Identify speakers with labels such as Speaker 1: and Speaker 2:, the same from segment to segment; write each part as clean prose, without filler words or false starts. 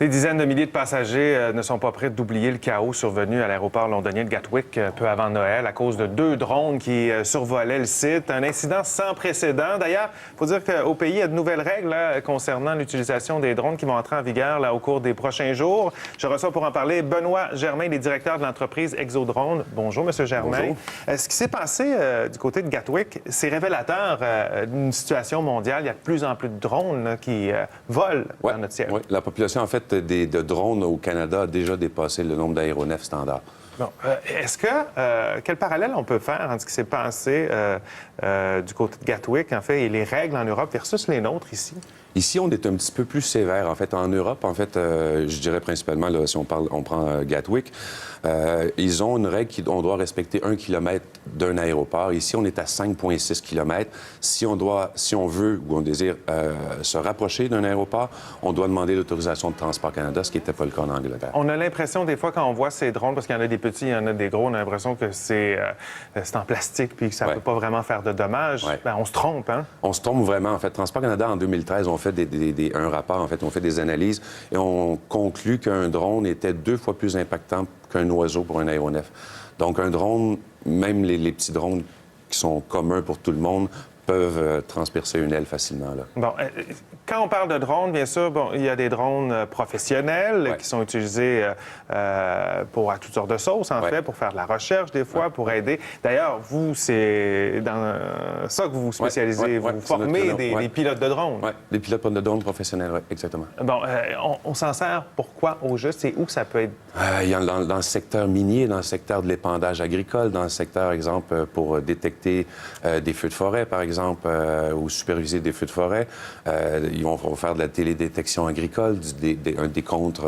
Speaker 1: Des dizaines de milliers de passagers ne sont pas prêts d'oublier le chaos survenu à l'aéroport londonien de Gatwick peu avant Noël à cause de 2 drones qui survolaient le site. Un incident sans précédent. D'ailleurs, il faut dire qu'au pays, il y a de nouvelles règles concernant l'utilisation des drones qui vont entrer en vigueur au cours des prochains jours. Je reçois pour en parler Benoît Germain, il est directeur de l'entreprise Exodrone. Bonjour, M. Germain.
Speaker 2: Bonjour.
Speaker 1: Ce qui s'est passé du côté de Gatwick, c'est révélateur d'une situation mondiale. Il y a de plus en plus de drones qui volent dans notre ciel.
Speaker 2: Oui, la population, en fait, de drones au Canada a déjà dépassé le nombre d'aéronefs standards.
Speaker 1: Bon. Est-ce que... quel parallèle on peut faire entre ce qui s'est passé du côté de Gatwick, en fait, et les règles en Europe versus les nôtres ici?
Speaker 2: Ici, on est un petit peu plus sévère. En fait, en Europe, je dirais principalement, là, si on prend Gatwick, ils ont une règle qu'on doit respecter 1 km d'un aéroport. Ici, on est à 5,6 km. Si on veut ou on désire se rapprocher d'un aéroport, on doit demander l'autorisation de Transport Canada, ce qui n'était pas le cas en Angleterre.
Speaker 1: On a l'impression, des fois, quand on voit ces drones, parce qu'il y en a des petits, il y en a des gros, on a l'impression que c'est en plastique puis que ça ne peut pas vraiment faire de dommages.
Speaker 2: Ouais.
Speaker 1: Ben, on se trompe, hein?
Speaker 2: On se trompe vraiment. En fait, Transport Canada, en 2013, on fait un rapport, en fait, on fait des analyses et on conclut qu'un drone était 2 fois plus impactant qu'un oiseau pour un aéronef. Donc, un drone, même les petits drones qui sont communs pour tout le monde, peuvent transpercer une aile facilement. Là.
Speaker 1: Bon, quand on parle de drones, bien sûr, bon, il y a des drones professionnels qui sont utilisés pour à toutes sortes de sauces, en fait, pour faire de la recherche, des fois, pour aider. D'ailleurs, vous, c'est dans ça que vous vous spécialisez. Vous formez des pilotes de drones.
Speaker 2: Oui, des pilotes de drones professionnels, oui, exactement.
Speaker 1: Bon, on s'en sert pourquoi au juste et où ça peut être?
Speaker 2: Il y a dans le secteur minier, dans le secteur de l'épandage agricole, dans le secteur, exemple, pour détecter des feux de forêt, par exemple, ou superviser des feux de forêt. Ils vont faire de la télédétection agricole, des comptes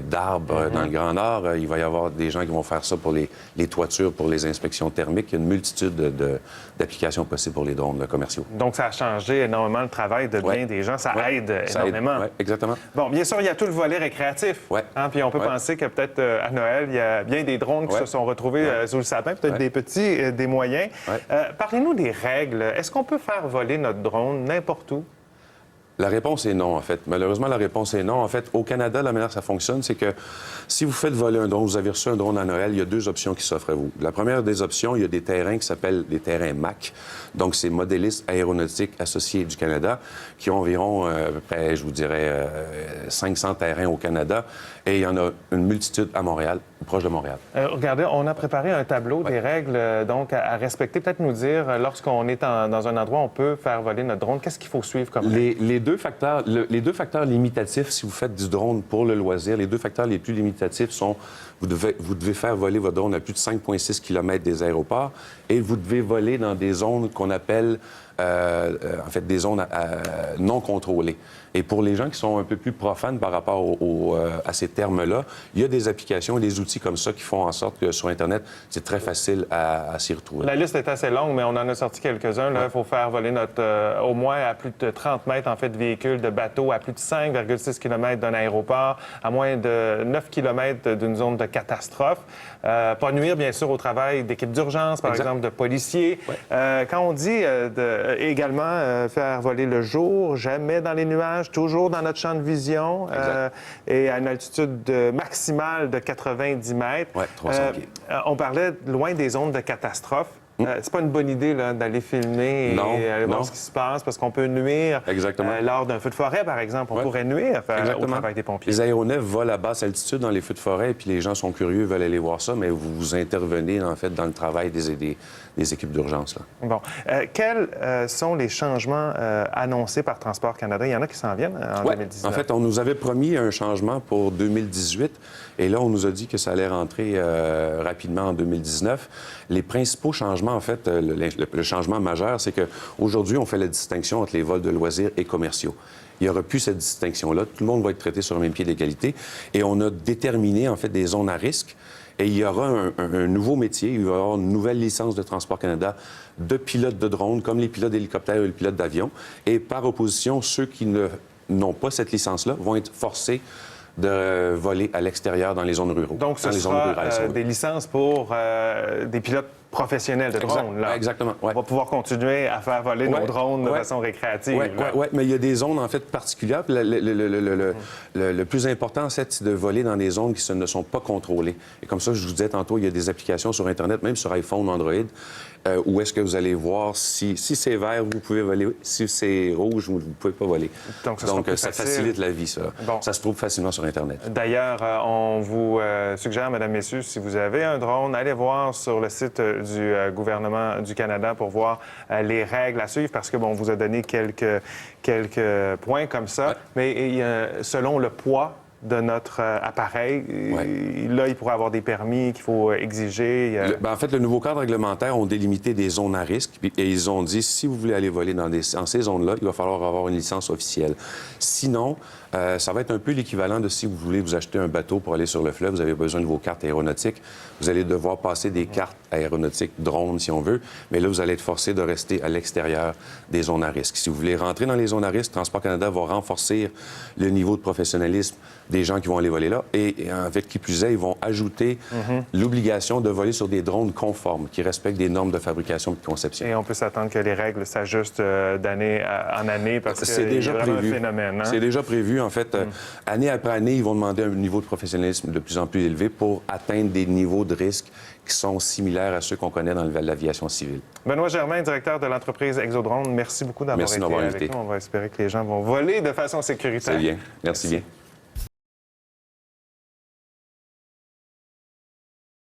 Speaker 2: d'arbres dans le Grand Nord. Il va y avoir des gens qui vont faire ça pour les toitures, pour les inspections thermiques. Il y a une multitude d'applications possibles pour les drones commerciaux.
Speaker 1: Donc, ça a changé énormément le travail de bien des gens. Ça aide énormément.
Speaker 2: Oui, exactement.
Speaker 1: Bon, bien sûr, il y a tout le volet récréatif. Hein, puis on peut penser que peut-être à Noël, il y a bien des drones qui se sont retrouvés sous le sapin, peut-être des petits, des moyens. Parlez-nous des règles. Est-ce qu'on peut faire voler notre drone n'importe où?
Speaker 2: La réponse est non, en fait. Malheureusement, la réponse est non. En fait, au Canada, la manière que ça fonctionne, c'est que si vous faites voler un drone, vous avez reçu un drone à Noël, il y a 2 options qui s'offrent à vous. La première des options, il y a des terrains qui s'appellent des terrains MAC. Donc, c'est Modélistes aéronautiques associés du Canada, qui ont environ, à peu près, je vous dirais, 500 terrains au Canada. Et il y en a une multitude à Montréal, proche de Montréal.
Speaker 1: Regardez, on a préparé un tableau des règles donc à respecter. Peut-être nous dire, lorsqu'on est dans un endroit où on peut faire voler notre drone, qu'est-ce qu'il faut suivre comme
Speaker 2: les deux facteurs limitatifs, si vous faites du drone pour le loisir, les 2 facteurs les plus limitatifs sont vous devez faire voler votre drone à plus de 5,6 km des aéroports et vous devez voler dans des zones qu'on appelle en fait des zones non contrôlées. Et pour les gens qui sont un peu plus profanes par rapport à ces termes-là, il y a des applications et des outils comme ça qui font en sorte que sur Internet, c'est très facile à s'y retrouver.
Speaker 1: La liste est assez longue, mais on en a sorti quelques-uns. Il faut faire voler au moins à plus de 30 mètres en fait, de véhicules, de bateaux, à plus de 5,6 km d'un aéroport, à moins de 9 km d'une zone de catastrophe. Pas nuire, bien sûr, au travail d'équipes d'urgence, par exemple, de policiers. Quand on dit également faire voler le jour, jamais dans les nuages, toujours dans notre champ de vision et à une altitude maximale de 90 mètres.
Speaker 2: Oui, 300 pieds.
Speaker 1: On parlait loin des zones de catastrophe. C'est pas une bonne idée d'aller filmer et aller voir ce qui se passe parce qu'on peut nuire lors d'un feu de forêt, par exemple. On pourrait nuire au travail des pompiers.
Speaker 2: Les aéronefs volent à basse altitude dans les feux de forêt et puis les gens sont curieux, veulent aller voir ça, mais vous intervenez en fait dans le travail des équipes d'urgence.
Speaker 1: Bon. Quels sont les changements annoncés par Transport Canada? Il y en a qui s'en viennent en 2019.
Speaker 2: En fait, on nous avait promis un changement pour 2018 et là, on nous a dit que ça allait rentrer rapidement en 2019. Les principaux changements, en fait, le changement majeur, c'est qu'aujourd'hui, on fait la distinction entre les vols de loisirs et commerciaux. Il n'y aura plus cette distinction-là. Tout le monde va être traité sur le même pied d'égalité. Et on a déterminé, en fait, des zones à risque. Et il y aura un nouveau métier, il va y avoir une nouvelle licence de Transport Canada de pilotes de drones, comme les pilotes d'hélicoptères et les pilotes d'avion. Et par opposition, ceux qui n'ont pas cette licence-là vont être forcés de voler à l'extérieur dans les zones rurales.
Speaker 1: Donc, ce sera des licences pour des pilotes professionnels de drones. Là.
Speaker 2: Exactement. Ouais.
Speaker 1: On va pouvoir continuer à faire voler nos drones de façon récréative.
Speaker 2: Oui, mais il y a des zones, en fait, particulières. Puis le plus important, c'est de voler dans des zones qui ne sont pas contrôlées. Et comme ça, je vous disais tantôt, il y a des applications sur Internet, même sur iPhone ou Android, où est-ce que vous allez voir si c'est vert, vous pouvez voler. Si c'est rouge, vous ne pouvez pas voler. Donc ça facilite la vie, ça. Bon. Ça se trouve facilement sur Internet.
Speaker 1: D'ailleurs, on vous suggère, mesdames, messieurs, si vous avez un drone, allez voir sur le site du gouvernement du Canada pour voir les règles à suivre, parce que, bon, on vous a donné quelques points comme ça, mais selon le poids de notre appareil, là, il pourrait avoir des permis qu'il faut exiger.
Speaker 2: En fait, le nouveau cadre réglementaire ont délimité des zones à risque et ils ont dit, si vous voulez aller voler dans ces zones-là, il va falloir avoir une licence officielle. Sinon, ça va être un peu l'équivalent de si vous voulez vous acheter un bateau pour aller sur le fleuve, vous avez besoin de vos cartes aéronautiques. Vous allez devoir passer des cartes aéronautiques drones, si on veut, mais là, vous allez être forcé de rester à l'extérieur des zones à risque. Si vous voulez rentrer dans les zones à risque, Transport Canada va renforcer le niveau de professionnalisme des gens qui vont aller voler là. Et avec qui plus est, ils vont ajouter l'obligation de voler sur des drones conformes, qui respectent des normes de fabrication et de conception.
Speaker 1: Et on peut s'attendre que les règles s'ajustent d'année en année, parce que c'est
Speaker 2: déjà
Speaker 1: vraiment
Speaker 2: prévu.
Speaker 1: Un phénomène. Hein?
Speaker 2: C'est déjà prévu. En fait, année après année, ils vont demander un niveau de professionnalisme de plus en plus élevé pour atteindre des niveaux de risque qui sont similaires à ceux qu'on connaît dans l'aviation civile.
Speaker 1: Benoît Germain, directeur de l'entreprise Exodrone, merci beaucoup d'avoir été avec nous. On va espérer que les gens vont voler de façon sécuritaire.
Speaker 2: C'est bien. Merci bien.